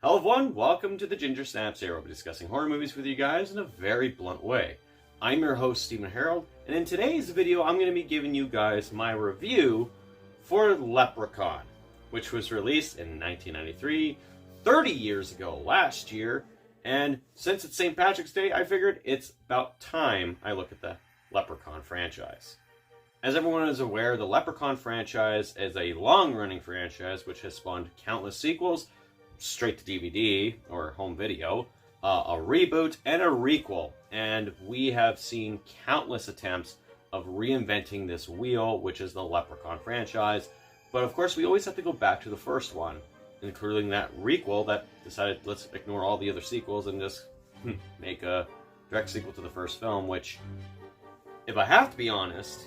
Hello everyone, welcome to the Ginger Snaps here. We'll be discussing horror movies with you guys in a very blunt way. I'm your host, Steven Harrold, and in today's video I'm going to be giving you guys my review for Leprechaun, which was released in 1993, 30 years ago last year, and since it's St. Patrick's Day, I figured it's about time I look at the Leprechaun franchise. As everyone is aware, the Leprechaun franchise is a long-running franchise which has spawned countless sequels, straight to DVD or home video, a reboot, and a requel. And we have seen countless attempts of reinventing this wheel, which is the Leprechaun franchise. But of course, we always have to go back to the first one, including that requel that decided let's ignore all the other sequels and just make a direct sequel to the first film, which, if I have to be honest,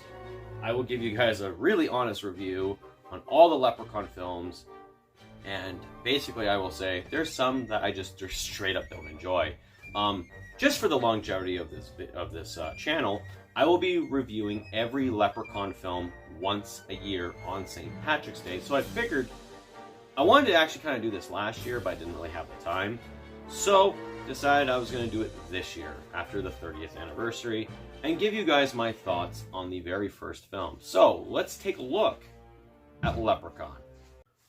I will give you guys a really honest review on all the Leprechaun films. And basically, I will say there's some that I just straight up don't enjoy. Just for the longevity of this channel, I will be reviewing every Leprechaun film once a year on St. Patrick's Day. So I figured I wanted to actually kind of do this last year, but I didn't really have the time. So decided I was going to do it this year after the 30th anniversary and give you guys my thoughts on the very first film. So let's take a look at Leprechaun.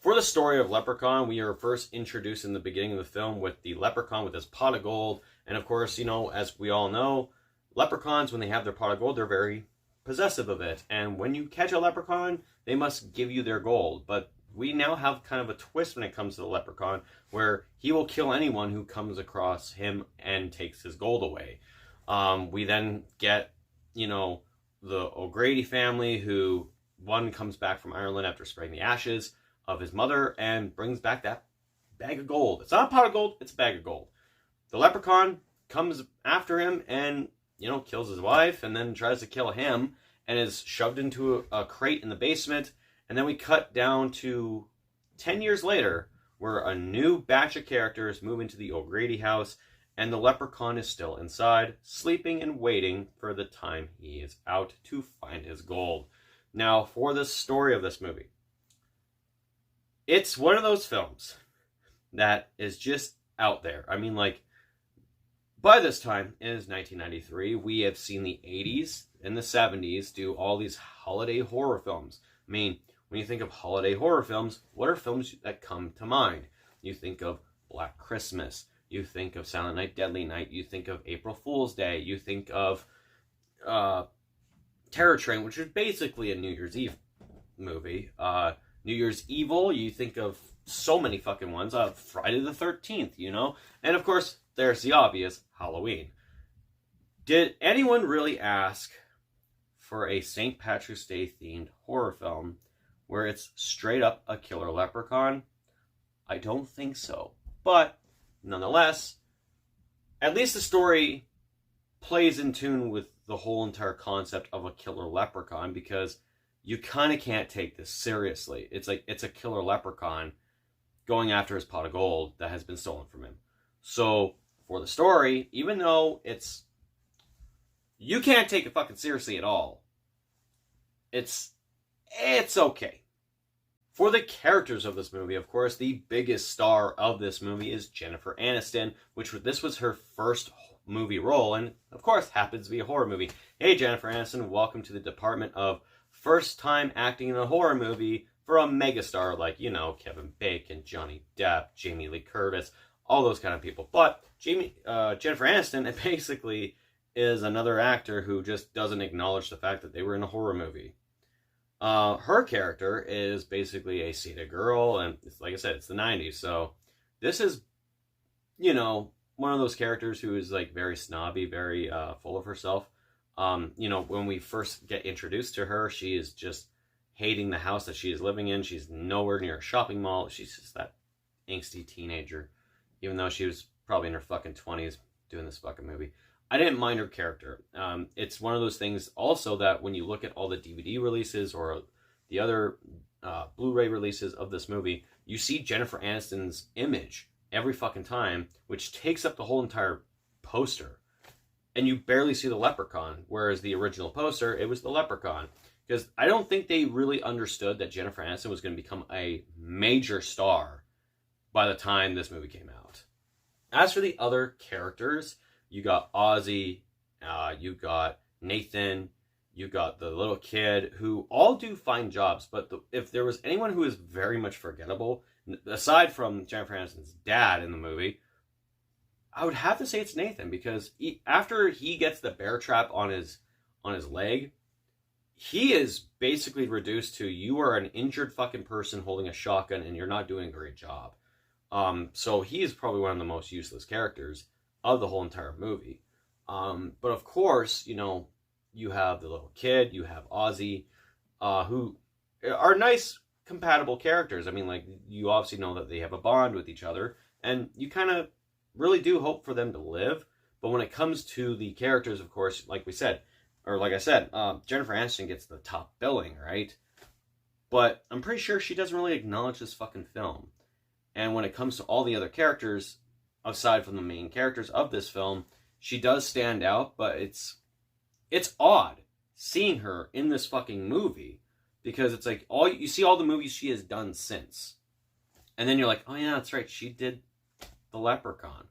For the story of Leprechaun, we are first introduced in the beginning of the film with the leprechaun with his pot of gold. And of course, you know, as we all know, leprechauns, when they have their pot of gold, they're very possessive of it. And when you catch a leprechaun, they must give you their gold. But we now have kind of a twist when it comes to the leprechaun, where he will kill anyone who comes across him and takes his gold away. We then get, you know, the O'Grady family, who one comes back from Ireland after spraying the ashes of his mother and brings back that bag of gold. It's not a pot of gold, it's a bag of gold. The leprechaun comes after him and, you know, kills his wife and then tries to kill him and is shoved into a crate in the basement. And then we cut down to 10 years later, where a new batch of characters move into the O'Grady house and the leprechaun is still inside, sleeping and waiting for the time he is out to find his gold. Now, for the story of this movie, it's one of those films that is just out there. I mean, like, by this time, it is 1993. We have seen the 80s and the 70s do all these holiday horror films. I mean, when you think of holiday horror films, what are films that come to mind? You think of Black Christmas. You think of Silent Night, Deadly Night. You think of April Fool's Day. You think of Terror Train, which is basically a New Year's Eve movie. New Year's Evil, you think of so many fucking ones. Friday the 13th, you know? And of course, there's the obvious, Halloween. Did anyone really ask for a St. Patrick's Day themed horror film where it's straight up a killer leprechaun? I don't think so. But nonetheless, at least the story plays in tune with the whole entire concept of a killer leprechaun, because you kind of can't take this seriously. It's like, it's a killer leprechaun going after his pot of gold that has been stolen from him. So, for the story, even though you can't take it fucking seriously at all, it's okay. For the characters of this movie, of course, the biggest star of this movie is Jennifer Aniston, this was her first movie role, and of course, happens to be a horror movie. Hey, Jennifer Aniston, welcome to the department of first time acting in a horror movie for a megastar like, you know, Kevin Bacon, Johnny Depp, Jamie Lee Curtis, all those kind of people. But Jennifer Aniston basically is another actor who just doesn't acknowledge the fact that they were in a horror movie. Her character is basically a seated girl, and it's, like I said, it's the 90s, so this is, you know, one of those characters who is like very snobby, very full of herself. You know, when we first get introduced to her, she is just hating the house that she is living in. She's nowhere near a shopping mall. She's just that angsty teenager, even though she was probably in her fucking 20s doing this fucking movie. I didn't mind her character. It's one of those things also that when you look at all the DVD releases or the other Blu-ray releases of this movie, you see Jennifer Aniston's image every fucking time, which takes up the whole entire poster. And you barely see the leprechaun, whereas the original poster, it was the leprechaun. Because I don't think they really understood that Jennifer Aniston was going to become a major star by the time this movie came out. As for the other characters, you got Ozzy, you got Nathan, you got the little kid, who all do fine jobs, but if there was anyone who is very much forgettable, aside from Jennifer Aniston's dad in the movie, I would have to say it's Nathan, because after he gets the bear trap on his leg, he is basically reduced to, you are an injured fucking person holding a shotgun and you're not doing a great job. So he is probably one of the most useless characters of the whole entire movie. But of course, you know, you have the little kid, you have Ozzy, who are nice, compatible characters. I mean, like, you obviously know that they have a bond with each other, and you kind of really do hope for them to live. But when it comes to the characters, of course, like I said, Jennifer Aniston gets the top billing, right? But I'm pretty sure she doesn't really acknowledge this fucking film. And when it comes to all the other characters, aside from the main characters of this film, she does stand out, but it's odd seeing her in this fucking movie, because it's like, you see all the movies she has done since, and then you're like, oh yeah, that's right, she did the Leprechaun.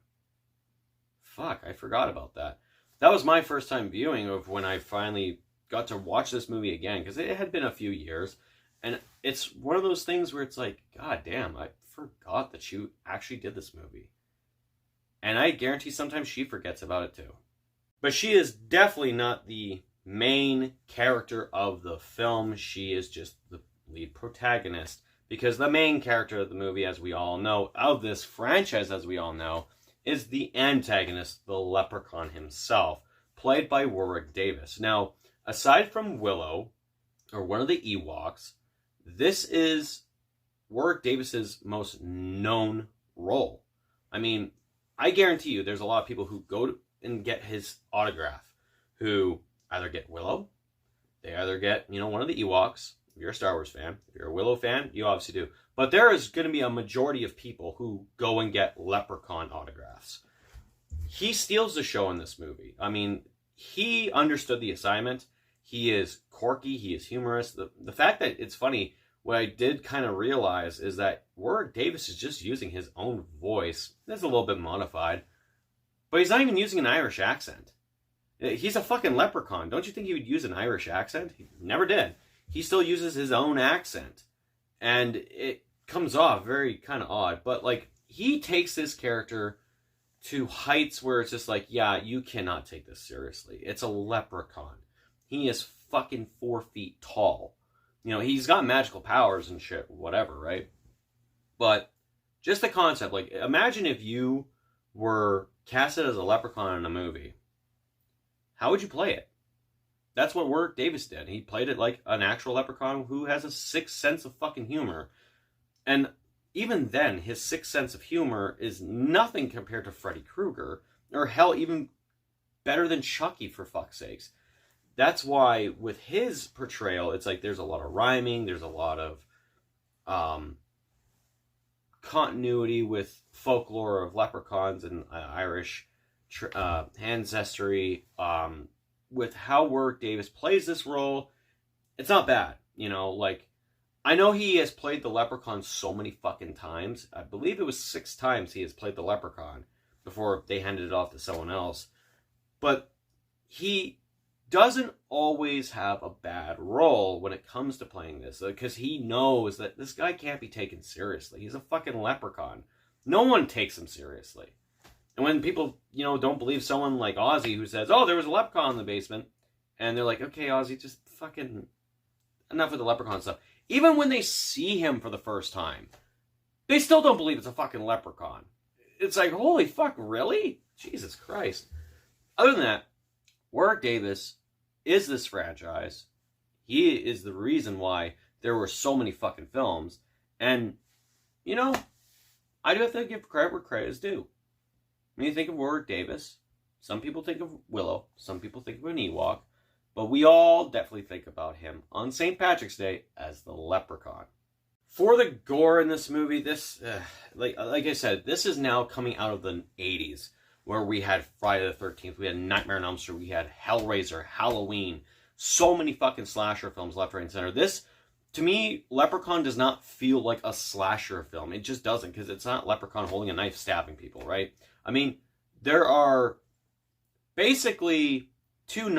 Fuck, I forgot about that. That was my first time viewing of when I finally got to watch this movie again, because it had been a few years, and it's one of those things where it's like, god damn, I forgot that she actually did this movie. And I guarantee sometimes she forgets about it too. But she is definitely not the main character of the film. She is just the lead protagonist. Because the main character of the movie, as we all know, of this franchise, as we all know, is the antagonist, the Leprechaun himself, played by Warwick Davis. Now, aside from Willow, or one of the Ewoks, this is Warwick Davis's most known role. I mean, I guarantee you there's a lot of people who go and get his autograph, who either get Willow, they either get, one of the Ewoks. If you're a Star Wars fan, if you're a Willow fan, you obviously do. But there is going to be a majority of people who go and get Leprechaun autographs. He steals the show in this movie. I mean, he understood the assignment. He is quirky. He is humorous. The fact that it's funny, what I did kind of realize is that Warwick Davis is just using his own voice. That's a little bit modified. But he's not even using an Irish accent. He's a fucking leprechaun. Don't you think he would use an Irish accent? He never did. He still uses his own accent. And it comes off very kind of odd. But, like, he takes this character to heights where it's just like, yeah, you cannot take this seriously. It's a leprechaun. He is fucking 4 feet tall. He's got magical powers and shit, whatever, right? But just the concept, like, imagine if you were casted as a leprechaun in a movie. How would you play it? That's what Warwick Davis did. He played it like an actual leprechaun who has a sixth sense of fucking humor. And even then, his sixth sense of humor is nothing compared to Freddy Krueger, or hell, even better than Chucky, for fuck's sakes. That's why with his portrayal, it's like there's a lot of rhyming, there's a lot of continuity with folklore of leprechauns and Irish ancestry. With how Warwick Davis plays this role, it's not bad. I know he has played the leprechaun so many fucking times. I believe it was 6 times he has played the leprechaun before they handed it off to someone else. But he doesn't always have a bad role when it comes to playing this, because he knows that this guy can't be taken seriously. He's a fucking leprechaun. No one takes him seriously. And when people, don't believe someone like Ozzy who says, oh, there was a leprechaun in the basement, and they're like, okay, Ozzy, just fucking enough with the leprechaun stuff. Even when they see him for the first time, they still don't believe it's a fucking leprechaun. It's like, holy fuck, really? Jesus Christ. Other than that, Warwick Davis is this franchise. He is the reason why there were so many fucking films. And, I do have to give credit where credit is due. When you think of Warwick Davis, some people think of Willow, some people think of an Ewok, but we all definitely think about him on St. Patrick's Day as the Leprechaun. For the gore in this movie, like I said, this is now coming out of the 80s, where we had Friday the 13th, we had Nightmare on Elm Street, we had Hellraiser, Halloween, so many fucking slasher films left, right, and center. This to me, Leprechaun does not feel like a slasher film. It just doesn't, because it's not Leprechaun holding a knife stabbing people, right? I mean, there are basically two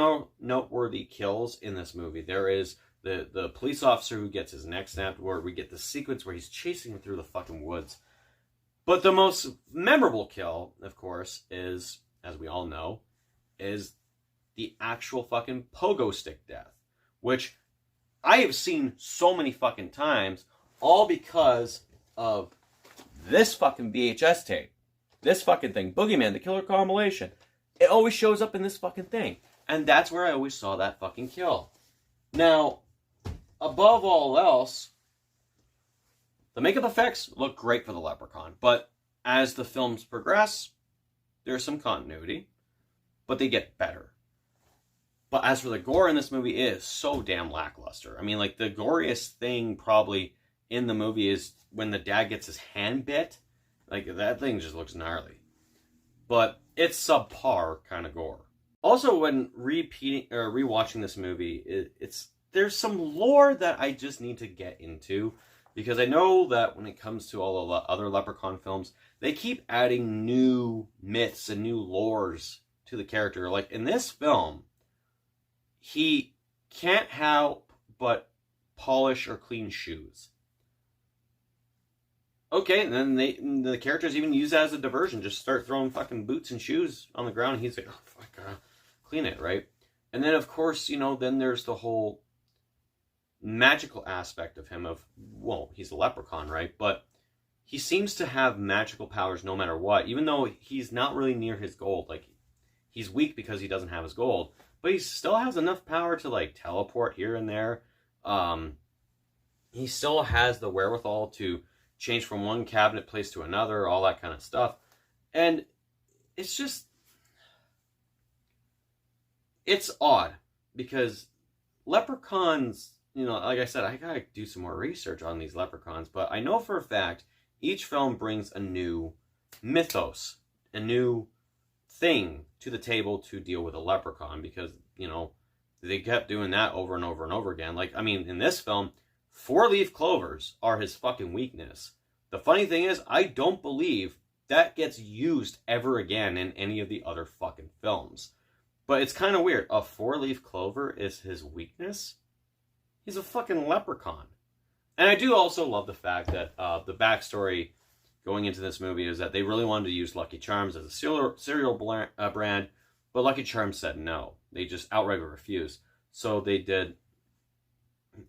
noteworthy kills in this movie. There is the police officer who gets his neck snapped, where we get the sequence where he's chasing him through the fucking woods. But the most memorable kill, of course, is, as we all know, is the actual fucking pogo stick death, which I have seen so many fucking times, all because of this fucking VHS tape. This fucking thing. Boogeyman, the Killer Compilation. It always shows up in this fucking thing. And that's where I always saw that fucking kill. Now, above all else, the makeup effects look great for the Leprechaun. But as the films progress, there's some continuity. But they get better. But as for the gore in this movie, it is so damn lackluster. I mean, like, the goriest thing probably in the movie is when the dad gets his hand bit. Like, that thing just looks gnarly. But it's subpar kind of gore. Also, when rewatching this movie, there's some lore that I just need to get into. Because I know that when it comes to all the other Leprechaun films, they keep adding new myths and new lores to the character. Like, in this film, he can't help but polish or clean shoes. Okay, and then the characters even use that as a diversion. Just start throwing fucking boots and shoes on the ground. And he's like, oh, fuck, clean it, right? And then, of course, then there's the whole magical aspect of him of, well, he's a leprechaun, right? But he seems to have magical powers no matter what, even though he's not really near his gold. Like, he's weak because he doesn't have his gold. But he still has enough power to, like, teleport here and there. He still has the wherewithal to change from one cabinet place to another, all that kind of stuff. And it's just... it's odd. Because leprechauns, like I said, I gotta do some more research on these leprechauns. But I know for a fact, each film brings a new mythos, a new thing to the table to deal with a leprechaun, because they kept doing that over and over and over again. Like, I mean, in this film, 4-leaf clovers are his fucking weakness. The funny thing is, I don't believe that gets used ever again in any of the other fucking films. But it's kind of weird. A 4-leaf clover is his weakness? He's a fucking leprechaun. And I do also love the fact that the backstory going into this movie is that they really wanted to use Lucky Charms as a cereal brand, but Lucky Charms said no. They just outright refused. So they did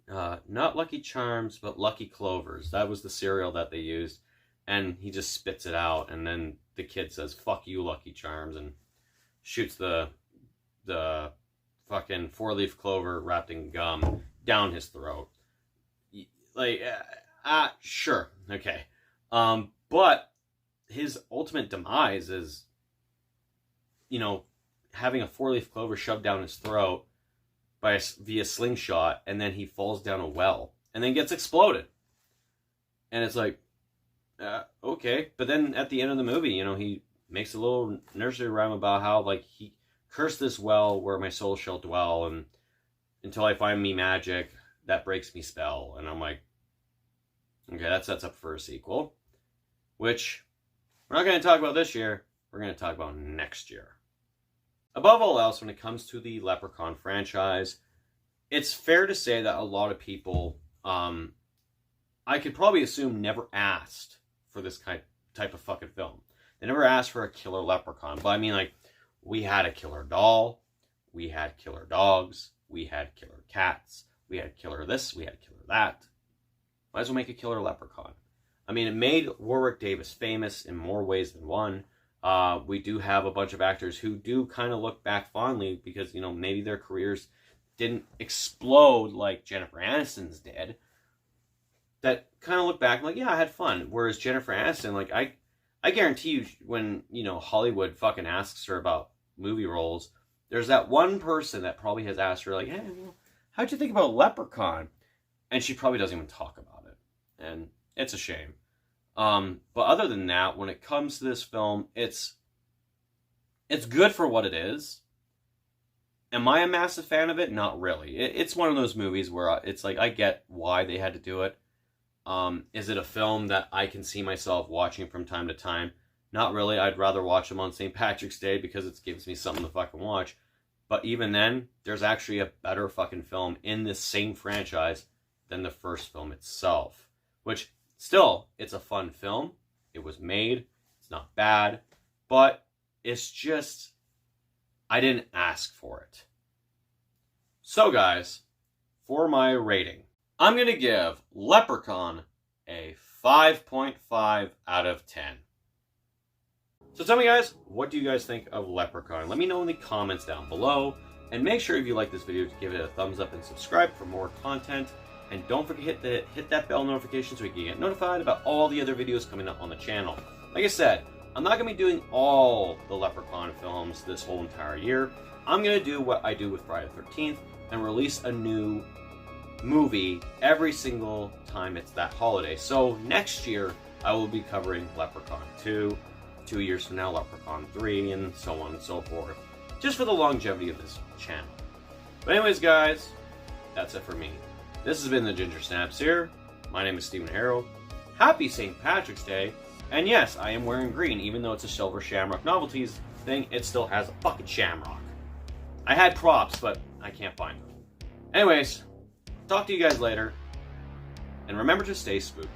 not Lucky Charms, but Lucky Clovers. That was the cereal that they used. And he just spits it out, and then the kid says, fuck you, Lucky Charms, and shoots the fucking 4-leaf clover wrapped in gum down his throat. Like, sure, okay. But his ultimate demise is, having a 4-leaf clover shoved down his throat via slingshot, and then he falls down a well, and then gets exploded. And it's like, okay. But then at the end of the movie, he makes a little nursery rhyme about how, like, he cursed this well where my soul shall dwell, and until I find me magic that breaks me spell. And I'm like, okay, that sets up for a sequel, which we're not going to talk about this year. We're going to talk about next year. Above all else, when it comes to the Leprechaun franchise, it's fair to say that a lot of people, I could probably assume, never asked for this type of fucking film. They never asked for a killer leprechaun. But I mean, like, we had a killer doll, we had killer dogs, we had killer cats, we had killer this, we had killer that. Might as well make a killer leprechaun. I mean, it made Warwick Davis famous in more ways than one. We do have a bunch of actors who do kind of look back fondly because, maybe their careers didn't explode like Jennifer Aniston's did. That kind of look back and like, yeah, I had fun. Whereas Jennifer Aniston, like, I guarantee you when, Hollywood fucking asks her about movie roles, there's that one person that probably has asked her, like, hey, how'd you think about Leprechaun? And she probably doesn't even talk about it. And it's a shame. But other than that, when it comes to this film, it's good for what it is. Am I a massive fan of it? Not really. It's one of those movies where it's like, I get why they had to do it. Is it a film that I can see myself watching from time to time? Not really. I'd rather watch them on St. Patrick's Day because it gives me something to fucking watch. But even then, there's actually a better fucking film in this same franchise than the first film itself. Which, still, it's a fun film. It was made. It's not bad. But it's just, I didn't ask for it. So guys, for my rating, I'm going to give Leprechaun a 5.5 out of 10. So tell me guys, what do you guys think of Leprechaun? Let me know in the comments down below. And make sure if you like this video to give it a thumbs up and subscribe for more content. And don't forget to hit that bell notification so you can get notified about all the other videos coming up on the channel. Like I said, I'm not going to be doing all the Leprechaun films this whole entire year. I'm going to do what I do with Friday the 13th and release a new movie every single time it's that holiday. So next year, I will be covering Leprechaun 2, 2 years from now, Leprechaun 3, and so on and so forth. Just for the longevity of this channel. But anyways, guys, that's it for me. This has been the Ginger Snaps here. My name is Steven Harrold. Happy St. Patrick's Day. And yes, I am wearing green, even though it's a Silver Shamrock Novelties thing, it still has a fucking shamrock. I had props, but I can't find them. Anyways, talk to you guys later. And remember to stay spooky.